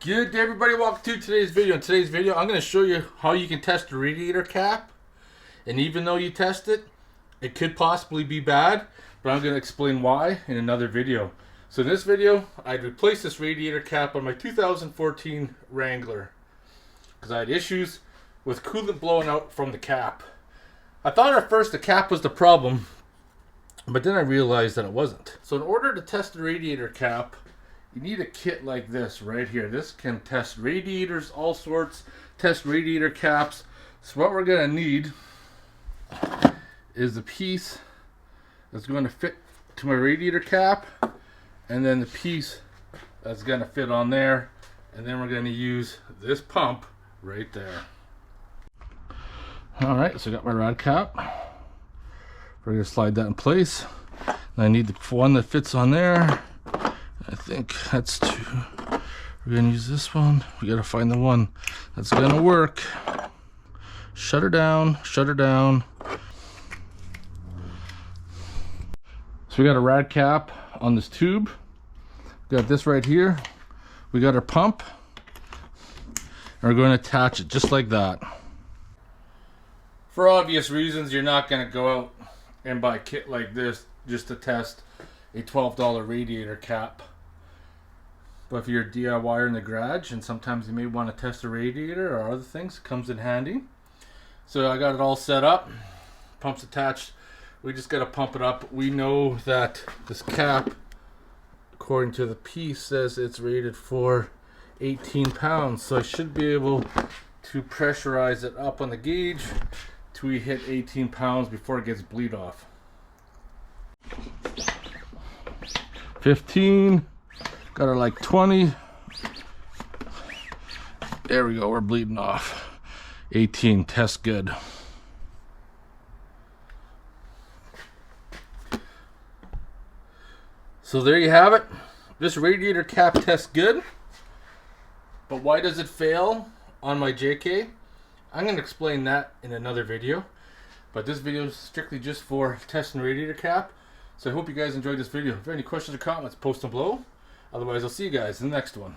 Good day, everybody. Welcome to today's video. In today's video, I'm going to show you how you can test a radiator cap. And even though you test it, it could possibly be bad, but I'm going to explain why in another video. So in this video, I replaced this radiator cap on my 2014 Wrangler because I had issues with coolant blowing out from the cap. I thought at first the cap was the problem, but then I realized that it wasn't. So in order to test the radiator cap, you need a kit like this right here. This can test radiators, all sorts, test radiator caps. So what we're gonna need is the piece that's going to fit to my radiator cap, and then the piece that's gonna fit on there, and then we're gonna use this pump right there. All right, so I got my rad cap. We're gonna slide that in place. And I need the one that fits on there. I think that's two. We're gonna use this one. We gotta find the one that's gonna work. Shut her down, shut her down. So we got a rad cap on this tube. We got this right here. We got our pump. And we're going to attach it just like that. For obvious reasons, you're not gonna go out and buy a kit like this just to test a $12 radiator cap. But if you're a DIYer in the garage and sometimes you may want to test a radiator or other things, it comes in handy. So I got it all set up, pump's attached. We just got to pump it up. We know that this cap, according to the piece, says it's rated for 18 pounds. So I should be able to pressurize it up on the gauge till we hit 18 pounds before it gets bleed off. 15. Got her like 20. There we go, we're bleeding off. 18, test good. So there you have it. This radiator cap tests good. But why does it fail on my JK? I'm going to explain that in another video. But this video is strictly just for testing the radiator cap. So I hope you guys enjoyed this video. If you have any questions or comments, post them below. Otherwise, I'll see you guys in the next one.